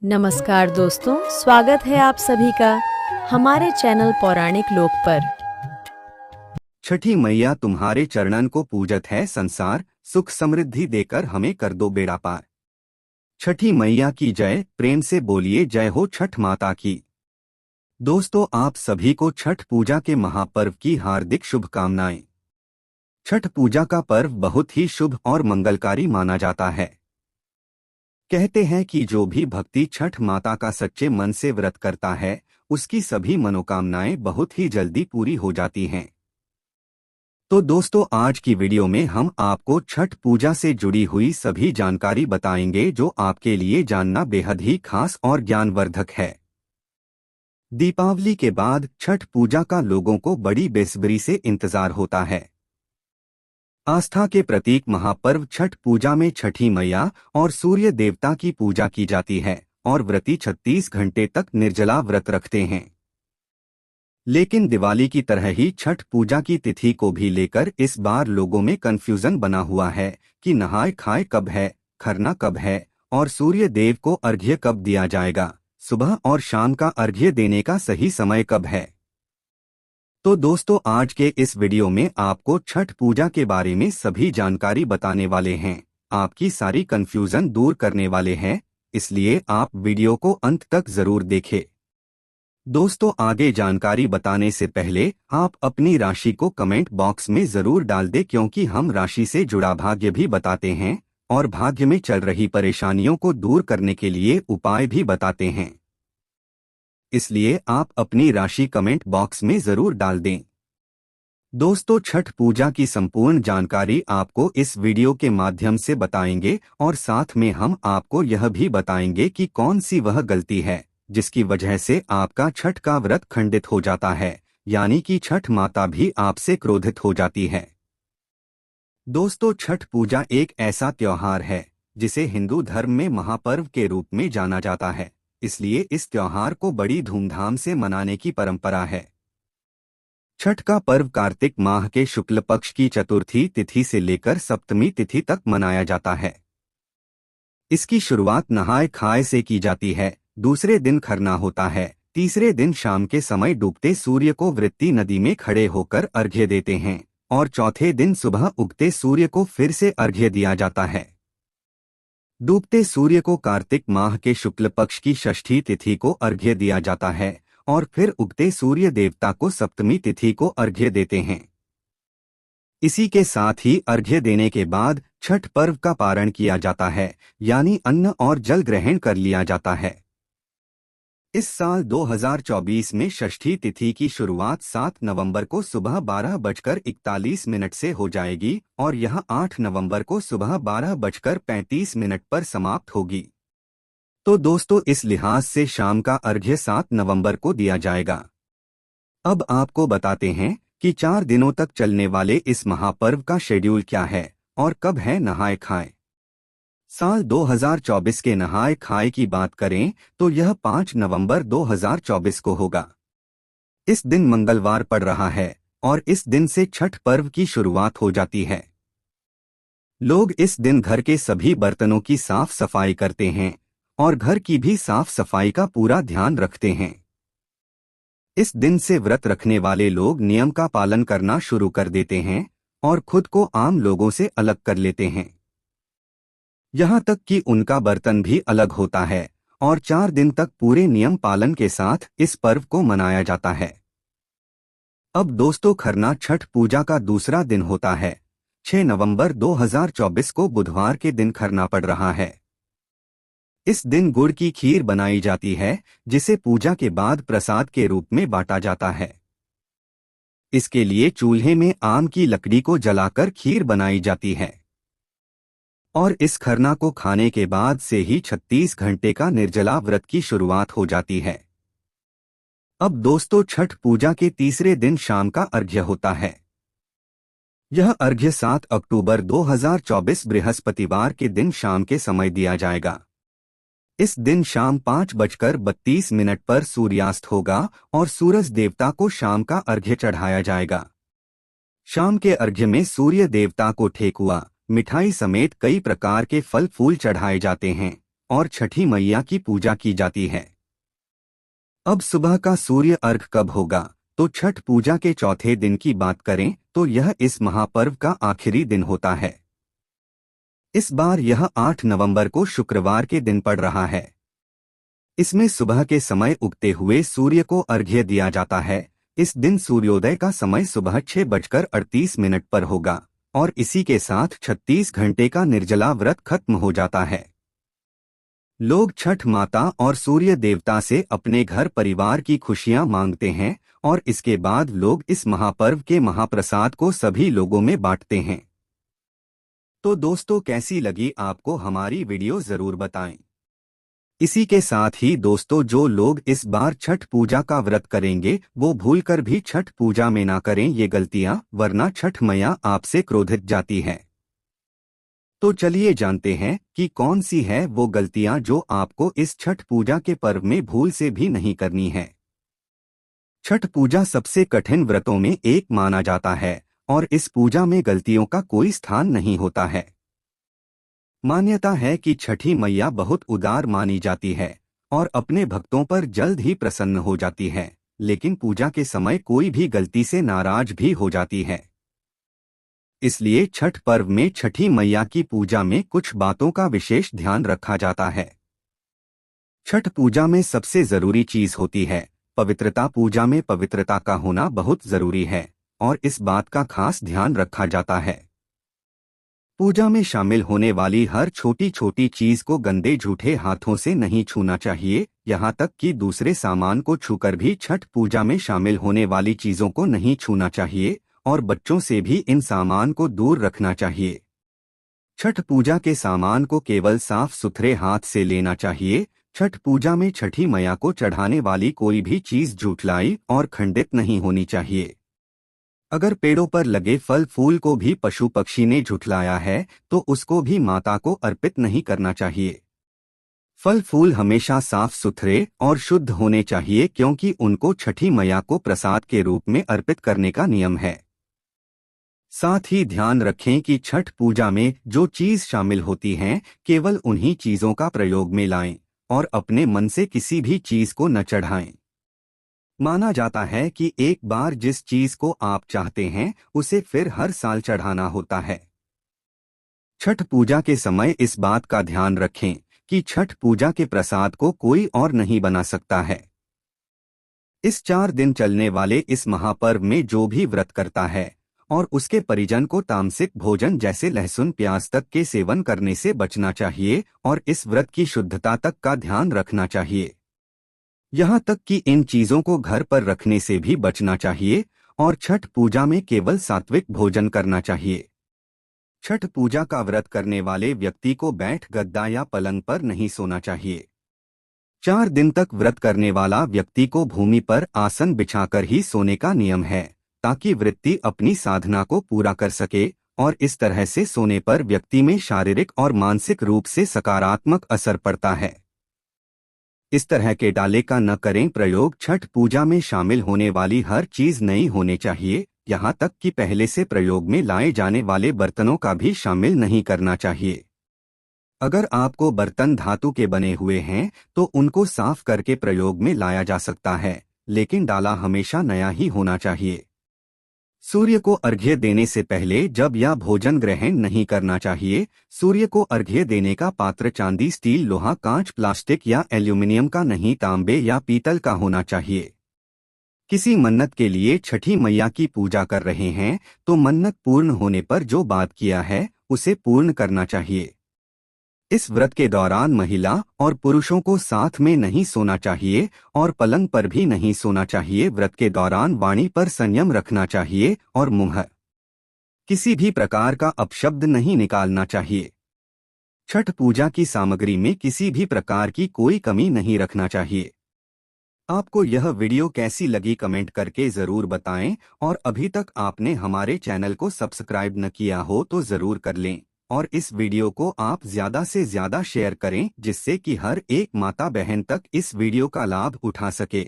नमस्कार दोस्तों, स्वागत है आप सभी का हमारे चैनल पौराणिक लोक पर। छठी मैया तुम्हारे चरणन को पूजत है संसार, सुख समृद्धि देकर हमें कर दो बेड़ा पार। छठी मैया की जय, प्रेम से बोलिए जय हो छठ माता की। दोस्तों, आप सभी को छठ पूजा के महापर्व की हार्दिक शुभकामनाएं। छठ पूजा का पर्व बहुत ही शुभ और मंगलकारी माना जाता है। कहते हैं कि जो भी भक्ति छठ माता का सच्चे मन से व्रत करता है, उसकी सभी मनोकामनाएं बहुत ही जल्दी पूरी हो जाती हैं। तो दोस्तों, आज की वीडियो में हम आपको छठ पूजा से जुड़ी हुई सभी जानकारी बताएंगे जो आपके लिए जानना बेहद ही खास और ज्ञानवर्धक है। दीपावली के बाद छठ पूजा का लोगों को बड़ी बेसब्री से इंतजार होता है। आस्था के प्रतीक महापर्व छठ पूजा में छठी मैया और सूर्य देवता की पूजा की जाती है और व्रती 36 घंटे तक निर्जला व्रत रखते हैं। लेकिन दिवाली की तरह ही छठ पूजा की तिथि को भी लेकर इस बार लोगों में कंफ्यूजन बना हुआ है कि नहाय खाए कब है, खरना कब है और सूर्य देव को अर्घ्य कब दिया जाएगा, सुबह और शाम का अर्घ्य देने का सही समय कब है। तो दोस्तों, आज के इस वीडियो में आपको छठ पूजा के बारे में सभी जानकारी बताने वाले हैं, आपकी सारी कंफ्यूजन दूर करने वाले हैं, इसलिए आप वीडियो को अंत तक जरूर देखें। दोस्तों, आगे जानकारी बताने से पहले आप अपनी राशि को कमेंट बॉक्स में जरूर डाल दें, क्योंकि हम राशि से जुड़ा भाग्य भी बताते हैं और भाग्य में चल रही परेशानियों को दूर करने के लिए उपाय भी बताते हैं। इसलिए आप अपनी राशि कमेंट बॉक्स में जरूर डाल दें। दोस्तों, छठ पूजा की संपूर्ण जानकारी आपको इस वीडियो के माध्यम से बताएंगे और साथ में हम आपको यह भी बताएंगे कि कौन सी वह गलती है जिसकी वजह से आपका छठ का व्रत खंडित हो जाता है, यानी कि छठ माता भी आपसे क्रोधित हो जाती है। दोस्तों, छठ पूजा एक ऐसा त्योहार है जिसे हिंदू धर्म में महापर्व के रूप में जाना जाता है, इसलिए इस त्योहार को बड़ी धूमधाम से मनाने की परंपरा है। छठ का पर्व कार्तिक माह के शुक्ल पक्ष की चतुर्थी तिथि से लेकर सप्तमी तिथि तक मनाया जाता है। इसकी शुरुआत नहाय खाए से की जाती है, दूसरे दिन खरना होता है, तीसरे दिन शाम के समय डूबते सूर्य को वृत्ति नदी में खड़े होकर अर्घ्य देते हैं और चौथे दिन सुबह उगते सूर्य को फिर से अर्घ्य दिया जाता है। डूबते सूर्य को कार्तिक माह के शुक्ल पक्ष की षष्ठी तिथि को अर्घ्य दिया जाता है और फिर उगते सूर्य देवता को सप्तमी तिथि को अर्घ्य देते हैं। इसी के साथ ही अर्घ्य देने के बाद छठ पर्व का पारण किया जाता है, यानी अन्न और जल ग्रहण कर लिया जाता है। इस साल 2024 में षष्ठी तिथि की शुरुआत 7 नवंबर को सुबह 12:41 से हो जाएगी और यह 8 नवंबर को सुबह 12:35 पर समाप्त होगी। तो दोस्तों, इस लिहाज से शाम का अर्घ्य 7 नवंबर को दिया जाएगा। अब आपको बताते हैं कि 4 दिनों तक चलने वाले इस महापर्व का शेड्यूल क्या है और कब है नहाय खाए। साल 2024 के नहाय खाए की बात करें तो यह 5 नवंबर 2024 को होगा। इस दिन मंगलवार पड़ रहा है और इस दिन से छठ पर्व की शुरुआत हो जाती है। लोग इस दिन घर के सभी बर्तनों की साफ सफाई करते हैं और घर की भी साफ सफाई का पूरा ध्यान रखते हैं। इस दिन से व्रत रखने वाले लोग नियम का पालन करना शुरू कर देते हैं और खुद को आम लोगों से अलग कर लेते हैं। यहाँ तक कि उनका बर्तन भी अलग होता है और 4 दिन तक पूरे नियम पालन के साथ इस पर्व को मनाया जाता है। अब दोस्तों, खरना छठ पूजा का दूसरा दिन होता है। 6 नवंबर 2024 को बुधवार के दिन खरना पड़ रहा है। इस दिन गुड़ की खीर बनाई जाती है, जिसे पूजा के बाद प्रसाद के रूप में बांटा जाता है। इसके लिए चूल्हे में आम की लकड़ी को जलाकर खीर बनाई जाती है और इस खरना को खाने के बाद से ही 36 घंटे का निर्जला व्रत की शुरुआत हो जाती है। अब दोस्तों, छठ पूजा के तीसरे दिन शाम का अर्घ्य होता है। यह अर्घ्य 7 अक्टूबर 2024 बृहस्पतिवार के दिन शाम के समय दिया जाएगा। इस दिन शाम 5:32 पर सूर्यास्त होगा और सूरज देवता को शाम का अर्घ्य चढ़ाया जाएगा। शाम के अर्घ्य में सूर्य देवता को ठेकुआ, मिठाई समेत कई प्रकार के फल फूल चढ़ाए जाते हैं और छठी मैया की पूजा की जाती है। अब सुबह का सूर्य अर्घ कब होगा? तो छठ पूजा के चौथे दिन की बात करें तो यह इस महापर्व का आखिरी दिन होता है। इस बार यह 8 नवंबर को शुक्रवार के दिन पड़ रहा है। इसमें सुबह के समय उगते हुए सूर्य को अर्घ्य दिया जाता है। इस दिन सूर्योदय का समय सुबह 6:38 पर होगा और इसी के साथ 36 घंटे का निर्जला व्रत खत्म हो जाता है। लोग छठ माता और सूर्य देवता से अपने घर परिवार की खुशियां मांगते हैं और इसके बाद लोग इस महापर्व के महाप्रसाद को सभी लोगों में बांटते हैं। तो दोस्तों, कैसी लगी आपको हमारी वीडियो जरूर बताएं। इसी के साथ ही दोस्तों, जो लोग इस बार छठ पूजा का व्रत करेंगे वो भूलकर भी छठ पूजा में ना करें ये गलतियां, वरना छठ मैया आपसे क्रोधित जाती है। तो चलिए जानते हैं कि कौन सी है वो गलतियां जो आपको इस छठ पूजा के पर्व में भूल से भी नहीं करनी है। छठ पूजा सबसे कठिन व्रतों में एक माना जाता है और इस पूजा में गलतियों का कोई स्थान नहीं होता है। मान्यता है कि छठी मैया बहुत उदार मानी जाती है और अपने भक्तों पर जल्द ही प्रसन्न हो जाती है, लेकिन पूजा के समय कोई भी गलती से नाराज भी हो जाती है। इसलिए छठ पर्व में छठी मैया की पूजा में कुछ बातों का विशेष ध्यान रखा जाता है। छठ पूजा में सबसे जरूरी चीज होती है पवित्रता। पूजा में पवित्रता का होना बहुत जरूरी है और इस बात का खास ध्यान रखा जाता है। पूजा में शामिल होने वाली हर छोटी छोटी चीज को गंदे झूठे हाथों से नहीं छूना चाहिए, यहाँ तक कि दूसरे सामान को छूकर भी छठ पूजा में शामिल होने वाली चीजों को नहीं छूना चाहिए और बच्चों से भी इन सामान को दूर रखना चाहिए। छठ पूजा के सामान को केवल साफ सुथरे हाथ से लेना चाहिए। छठ पूजा में छठी मैया को चढ़ाने वाली कोई भी चीज झूठलाई और खंडित नहीं होनी चाहिए। अगर पेड़ों पर लगे फल फूल को भी पशु पक्षी ने झुठलाया है तो उसको भी माता को अर्पित नहीं करना चाहिए। फल फूल हमेशा साफ सुथरे और शुद्ध होने चाहिए क्योंकि उनको छठी मैया को प्रसाद के रूप में अर्पित करने का नियम है। साथ ही ध्यान रखें कि छठ पूजा में जो चीज शामिल होती हैं केवल उन्हीं चीजों का प्रयोग में लाएं और अपने मन से किसी भी चीज को न चढ़ाएं। माना जाता है कि एक बार जिस चीज को आप चाहते हैं उसे फिर हर साल चढ़ाना होता है। छठ पूजा के समय इस बात का ध्यान रखें कि छठ पूजा के प्रसाद को कोई और नहीं बना सकता है। इस 4 दिन चलने वाले इस महापर्व में जो भी व्रत करता है और उसके परिजन को तामसिक भोजन जैसे लहसुन प्याज तक के सेवन करने से बचना चाहिए और इस व्रत की शुद्धता तक का ध्यान रखना चाहिए। यहाँ तक कि इन चीजों को घर पर रखने से भी बचना चाहिए और छठ पूजा में केवल सात्विक भोजन करना चाहिए। छठ पूजा का व्रत करने वाले व्यक्ति को बैठ गद्दा या पलंग पर नहीं सोना चाहिए। 4 दिन तक व्रत करने वाला व्यक्ति को भूमि पर आसन बिछाकर ही सोने का नियम है ताकि वृत्ति अपनी साधना को पूरा कर सके और इस तरह से सोने पर व्यक्ति में शारीरिक और मानसिक रूप से सकारात्मक असर पड़ता है। इस तरह के डाले का न करें प्रयोग। छठ पूजा में शामिल होने वाली हर चीज नई होने चाहिए, यहाँ तक कि पहले से प्रयोग में लाए जाने वाले बर्तनों का भी शामिल नहीं करना चाहिए। अगर आपको बर्तन धातु के बने हुए हैं तो उनको साफ करके प्रयोग में लाया जा सकता है, लेकिन डाला हमेशा नया ही होना चाहिए। सूर्य को अर्घ्य देने से पहले जब या भोजन ग्रहण नहीं करना चाहिए। सूर्य को अर्घ्य देने का पात्र चांदी, स्टील, लोहा, कांच, प्लास्टिक या एल्यूमिनियम का नहीं, तांबे या पीतल का होना चाहिए। किसी मन्नत के लिए छठी मैया की पूजा कर रहे हैं तो मन्नत पूर्ण होने पर जो बात किया है उसे पूर्ण करना चाहिए। इस व्रत के दौरान महिला और पुरुषों को साथ में नहीं सोना चाहिए और पलंग पर भी नहीं सोना चाहिए। व्रत के दौरान वाणी पर संयम रखना चाहिए और मुंह किसी भी प्रकार का अपशब्द नहीं निकालना चाहिए। छठ पूजा की सामग्री में किसी भी प्रकार की कोई कमी नहीं रखना चाहिए। आपको यह वीडियो कैसी लगी कमेंट करके जरूर बताएं और अभी तक आपने हमारे चैनल को सब्सक्राइब न किया हो तो जरूर कर लें और इस वीडियो को आप ज्यादा से ज्यादा शेयर करें जिससे कि हर एक माता बहन तक इस वीडियो का लाभ उठा सके।